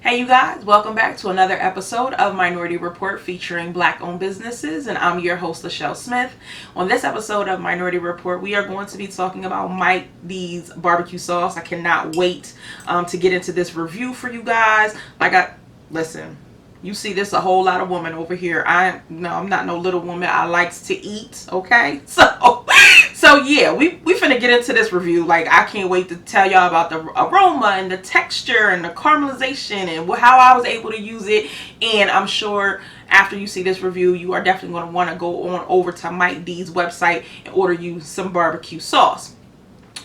Hey you guys, welcome back to another episode of Minority Report featuring Black-owned businesses, and I'm your host, Lachelle Smith. On this episode of Minority Report, we are going to be talking about Mike D's barbecue sauce. I cannot wait to get into this review for you guys. Listen, you see this a whole lot of woman over here. I'm not no little woman. I likes to eat, okay? So yeah, we finna get into this review. Like, I can't wait to tell y'all about the aroma and the texture and the caramelization and how I was able to use it. And I'm sure after you see this review, you are definitely going to want to go on over to Mike D's website and order you some barbecue sauce.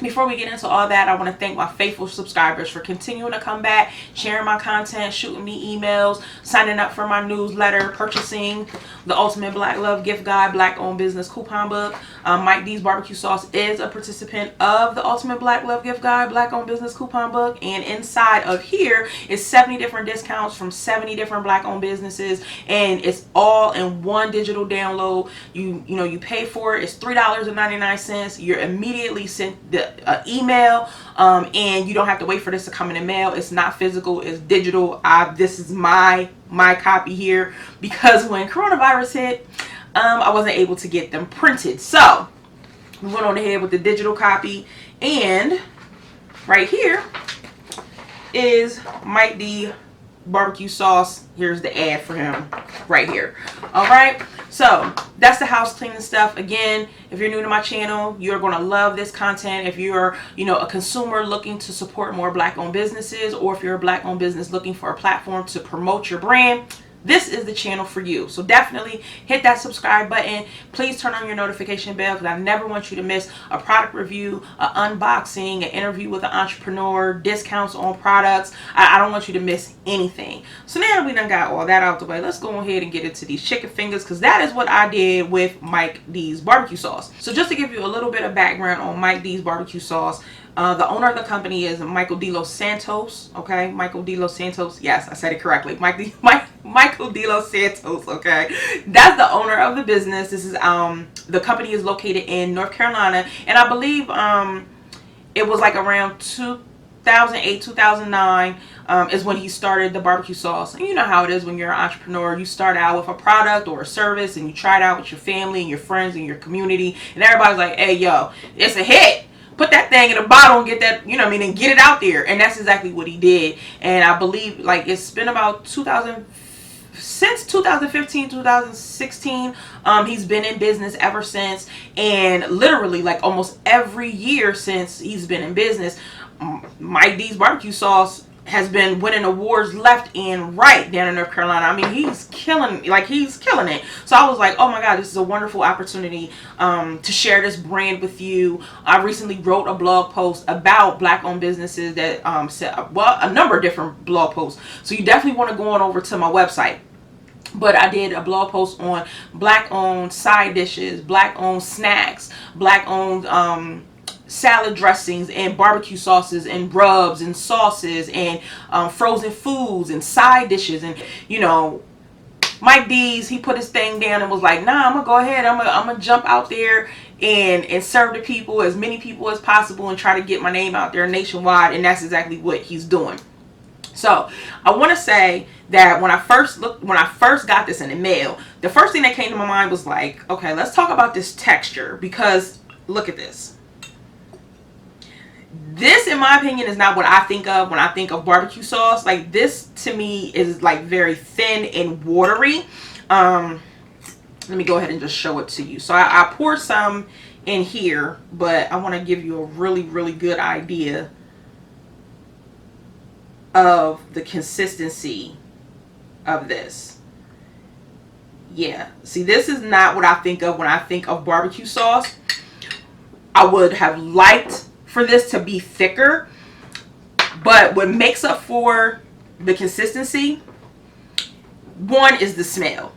Before we get into all that, I want to thank my faithful subscribers for continuing to come back, sharing my content, shooting me emails, signing up for my newsletter, purchasing the Ultimate Black Love Gift Guide, Black-owned business coupon book. Mike D's barbecue sauce is a participant of the Ultimate Black Love Gift Guide, Black-owned business coupon book, and inside of here is 70 different discounts from 70 different Black-owned businesses, and it's all in one digital download. You pay for it. It's $3.99. You're immediately sent the email, and you don't have to wait for this to come in the mail. It's not physical, it's digital. This is my copy here because when coronavirus hit, I wasn't able to get them printed, so we went on ahead with the digital copy. And right here is Mike D barbecue sauce. Here's the ad for him right here. All right, so that's the house cleaning stuff. Again, if you're new to my channel, you're going to love this content. If you're a consumer looking to support more Black-owned businesses, or if you're a Black-owned business looking for a platform to promote your brand, this is the channel for you. So definitely hit that subscribe button. Please turn on your notification bell, because I never want you to miss a product review, an unboxing, an interview with an entrepreneur, discounts on products. I don't want you to miss anything. So now that we done got all that out the way, let's go ahead and get into these chicken fingers, because that is what I did with Mike D's barbecue sauce. So just to give you a little bit of background on Mike D's barbecue sauce, the owner of the company is Michael D. Los Santos. Okay, Michael D. Los Santos. Yes, I said it correctly. Michael D. Los Santos. Okay, that's the owner of the business. This is the company is located in North Carolina, and I believe it was like around 2008, 2009 is when he started the barbecue sauce. And you know how it is when you're an entrepreneur. You start out with a product or a service, and you try it out with your family and your friends and your community, and everybody's like, "Hey, yo, it's a hit. Put that thing in a bottle and get that, and get it out there." And that's exactly what he did. And I believe, like, it's been about since 2015, 2016, he's been in business ever since. And literally, like, almost every year since he's been in business, Mike D's barbecue sauce has been winning awards left and right down in North Carolina. I mean, he's killing it. So I was like, oh my God, this is a wonderful opportunity to share this brand with you. I recently wrote a blog post about Black-owned businesses that a number of different blog posts. So you definitely want to go on over to my website. But I did a blog post on Black-owned side dishes, Black-owned snacks, Black-owned salad dressings and barbecue sauces and rubs and sauces and frozen foods and side dishes. And Mike D's, he put his thing down and was like, nah, I'm gonna go ahead, I'm gonna jump out there and serve the people, as many people as possible, and try to get my name out there nationwide. And that's exactly what he's doing. So I want to say that when I first got this in the mail, the first thing that came to my mind was like, okay, let's talk about this texture, because look at this. This, in my opinion, is not what I think of when I think of barbecue sauce. Like, this to me is like very thin and watery. Let me go ahead and just show it to you. So I poured some in here, but I want to give you a really, really good idea of the consistency of this. Yeah, see, this is not what I think of when I think of barbecue sauce. I would have liked for this to be thicker, but what makes up for the consistency, one, is the smell.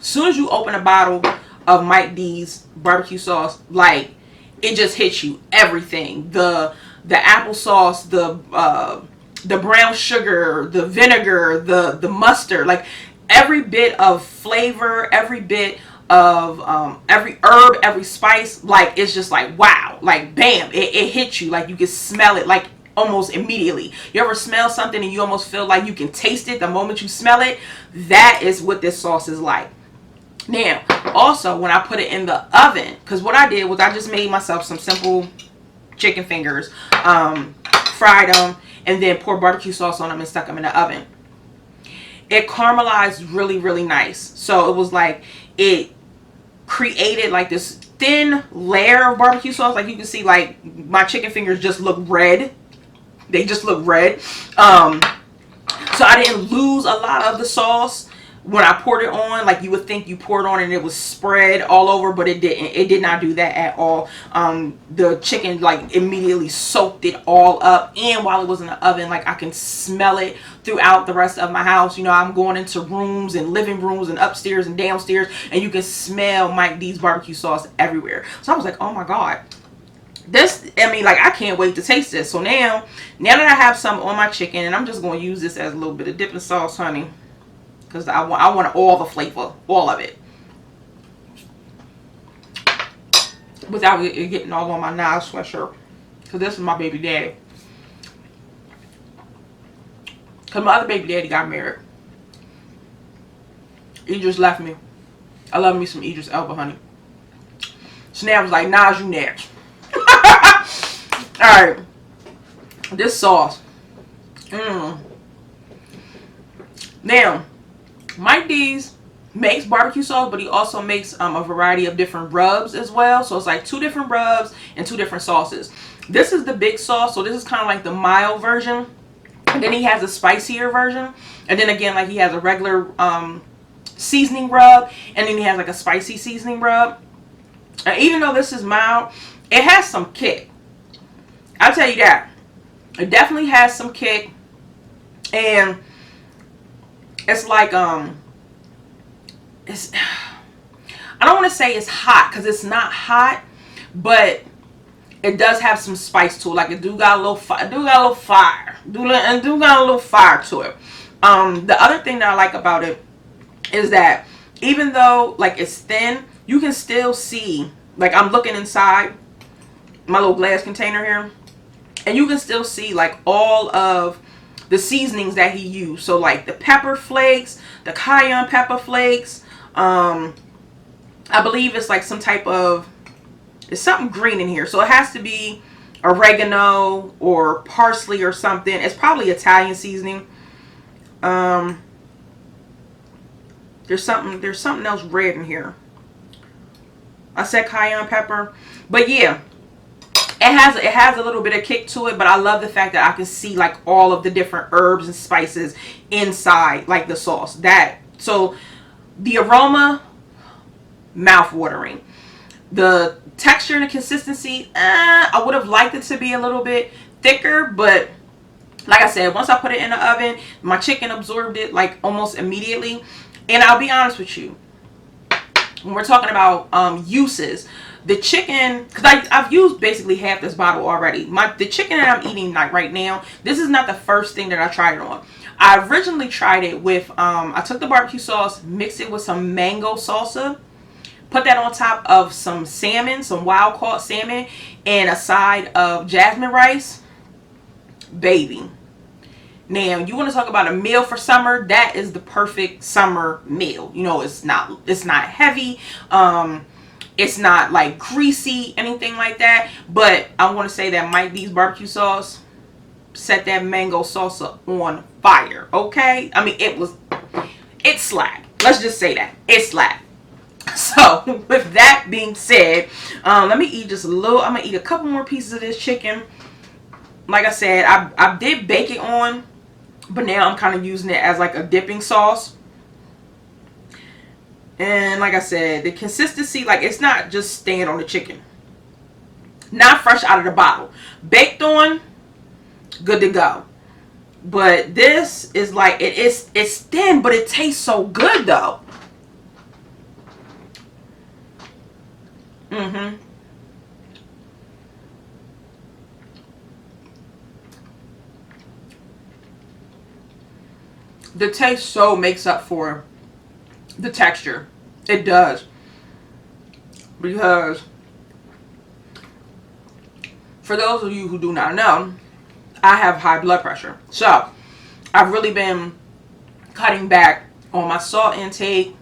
As soon as you open a bottle of Mike D's barbecue sauce, like, it just hits you. Everything, the applesauce, the brown sugar, the vinegar, the mustard, like every bit of flavor, every bit of every herb, every spice, like, it's just like, wow, like, bam, it hits you. Like, you can smell it. Like, almost immediately. You ever smell something and you almost feel like you can taste it the moment you smell it? That is what this sauce is like. Now, also, when I put it in the oven, because what I did was I just made myself some simple chicken fingers, fried them, and then poured barbecue sauce on them and stuck them in the oven. It caramelized really, really nice. So it was like, it created like this thin layer of barbecue sauce. Like you can see, like my chicken fingers just look red. They just look red. So I didn't lose a lot of the sauce when I poured it on. Like you would think you poured on and it was spread all over, but it didn't. It did not do that at all. The chicken like immediately soaked it all up, and while it was in the oven, like I can smell it throughout the rest of my house. You know, I'm going into rooms and living rooms and upstairs and downstairs, and you can smell Mike D's barbecue sauce everywhere. So I was like, oh my God. This, I mean, like, I can't wait to taste this. So now that I have some on my chicken, and I'm just going to use this as a little bit of dipping sauce, honey. Because I want all the flavor, all of it. Without it getting all on my Nas sweatshirt. Because this is my baby daddy. Because my other baby daddy got married. He just left me. I love me some Idris Elba, honey. So now I was like, Nas, you next. Alright. This sauce. Now, Mike D's makes barbecue sauce, but he also makes a variety of different rubs as well. So it's like 2 different rubs and 2 different sauces. This is the big sauce, so this is kind of like the mild version. And then he has a spicier version. And then again, like he has a regular seasoning rub, and then he has like a spicy seasoning rub. And even though this is mild, it has some kick. I'll tell you that. It definitely has some kick. And it's like, it's, I don't want to say it's hot, because it's not hot, but it does have some spice to it. Like it do got a little fire, do got a little fire to it. The other thing that I like about it is that even though like it's thin, you can still see, like I'm looking inside my little glass container here, and you can still see like all of the seasonings that he used. So like the pepper flakes, the cayenne pepper flakes, I believe it's like some type of, it's something green in here, so it has to be oregano or parsley or something. It's probably Italian seasoning. There's something else red in here. I said cayenne pepper, but yeah, it has a little bit of kick to it. But I love the fact that I can see like all of the different herbs and spices inside like the sauce. So the aroma, mouth-watering. The texture and the consistency, I would have liked it to be a little bit thicker, but like I said, once I put it in the oven, my chicken absorbed it like almost immediately. And I'll be honest with you, when we're talking about uses, the chicken, because I've used basically half this bottle already. The chicken that I'm eating like right now, this is not the first thing that I tried it on. I originally tried it with, I took the barbecue sauce, mixed it with some mango salsa, put that on top of some salmon, some wild caught salmon, and a side of jasmine rice. Baby. Now, you want to talk about a meal for summer? That is the perfect summer meal. You know, it's not heavy. It's not like greasy, anything like that. But I want to say that Mike D's barbecue sauce set that mango salsa on fire. Okay? I mean, it slapped. Let's just say that. It slapped. So, with that being said, let me eat just a little. I'm going to eat a couple more pieces of this chicken. Like I said, I did bake it on, but now I'm kind of using it as like a dipping sauce. And like I said, the consistency, like it's not just staying on the chicken. Not fresh out of the bottle. Baked on, good to go. But this is like, it's thin, but it tastes so good though. The taste so makes up for the texture. It does. Because for those of you who do not know, I have high blood pressure. So I've really been cutting back on my salt intake,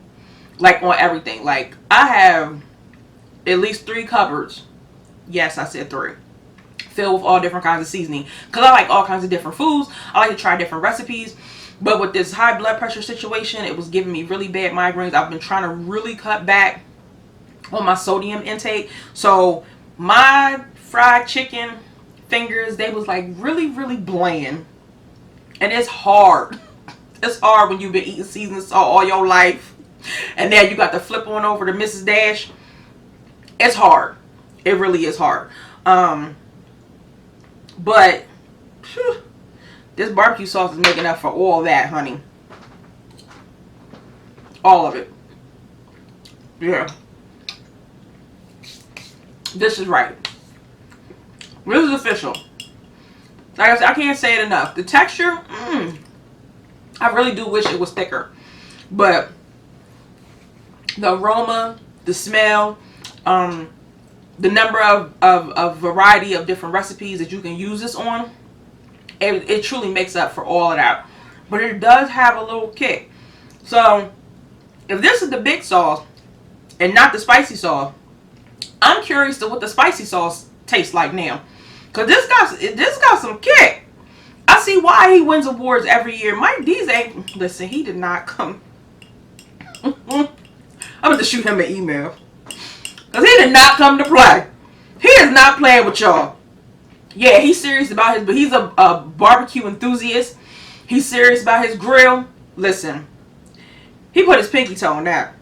like on everything. Like I have at least 3 cupboards. Yes, I said 3. Filled with all different kinds of seasoning. Because I like all kinds of different foods. I like to try different recipes. But with this high blood pressure situation, it was giving me really bad migraines. I've been trying to really cut back on my sodium intake. So my fried chicken fingers, they was like really, really bland. And it's hard. It's hard when you've been eating seasoned salt all your life. And then you got to flip on over to Mrs. Dash. It's hard. It really is hard. But whew, this barbecue sauce is making up for all that, honey. All of it. Yeah. This is right. This is official. Like I said, I can't say it enough. The texture, I really do wish it was thicker. But the aroma, the smell, the number of variety of different recipes that you can use this on, it truly makes up for all of that. But it does have a little kick. So if this is the big sauce and not the spicy sauce, I'm curious to what the spicy sauce tastes like now. Because this got some kick. I see why he wins awards every year. Mike D's ain't, listen, he did not come. I'm going to shoot him an email. Because he did not come to play. He is not playing with y'all. Yeah, he's serious about his, but he's a barbecue enthusiast. He's serious about his grill. Listen, he put his pinky toe on that.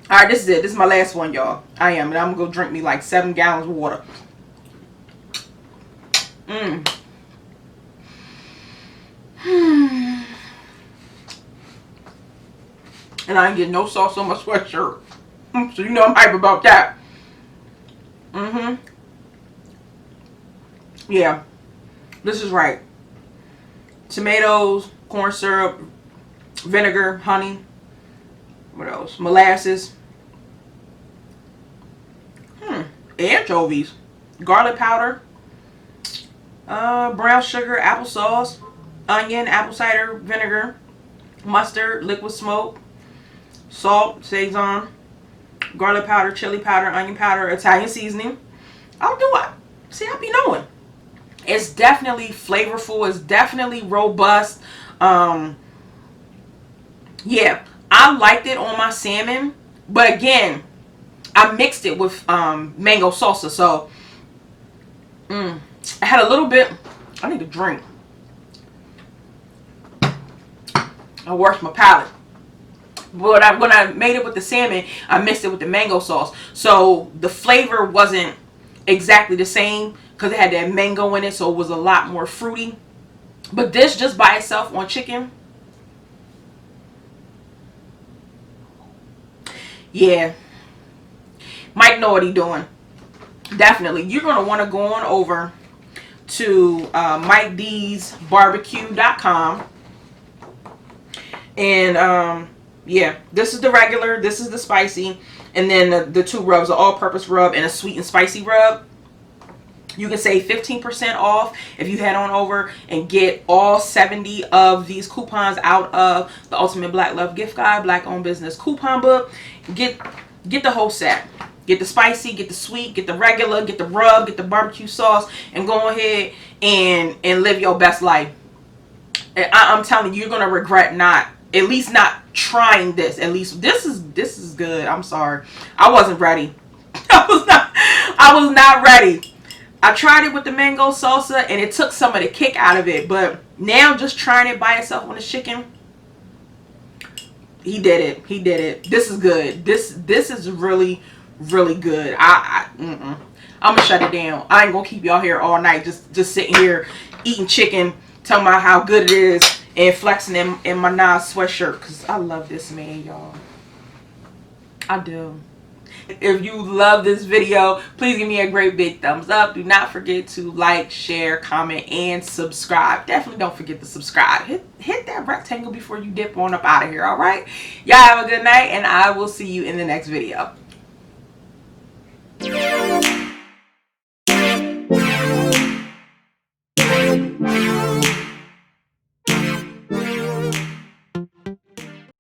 Alright, this is it. This is my last one, y'all. I am. And I'm going to go drink me like 7 gallons of water. And I ain't getting no sauce on my sweatshirt. So you know I'm hype about that. Yeah. This is right. Tomatoes, corn syrup, vinegar, honey. What else? Molasses. Anchovies. Garlic powder. Brown sugar, applesauce, onion, apple cider vinegar, mustard, liquid smoke, salt, Sazon, garlic powder, chili powder, onion powder, Italian seasoning. I'll do it. See, I be knowing. It's definitely flavorful. It's definitely robust. Yeah, I liked it on my salmon, but again, I mixed it with mango salsa, so I had a little bit. I need a drink. I washed my palate. But when I made it with the salmon, I mixed it with the mango sauce. So the flavor wasn't exactly the same because it had that mango in it, so it was a lot more fruity. But this just by itself on chicken, yeah. Mike know what he doing. Definitely. You're going to want to go on over to MikeD'sBarbecue.com. And yeah, this is the regular, this is the spicy, and then the 2 rubs, an all-purpose rub and a sweet and spicy rub. You can save 15% off if you head on over and get all 70 of these coupons out of the Ultimate Black Love Gift Guide, Black Owned Business Coupon Book. Get the whole set. Get the spicy, get the sweet, get the regular, get the rub, get the barbecue sauce, and go ahead and live your best life. And I'm telling you, you're gonna regret not trying this. At least this is good. I'm sorry, I wasn't ready. I was not ready. I tried it with the mango salsa and it took some of the kick out of it, but now just trying it by itself on the chicken, he did it. He did it. This is good. This is really, really good. I'm gonna shut it down. I ain't gonna keep y'all here all night just sitting here eating chicken, telling about how good it is, and flexing in my Nas sweatshirt, because I love this man, y'all. I do. If you love this video, please give me a great big thumbs up. Do not forget to like, share, comment, and subscribe. Definitely don't forget to subscribe. Hit that rectangle before you dip on up out of here, all right? Y'all have a good night, and I will see you in the next video.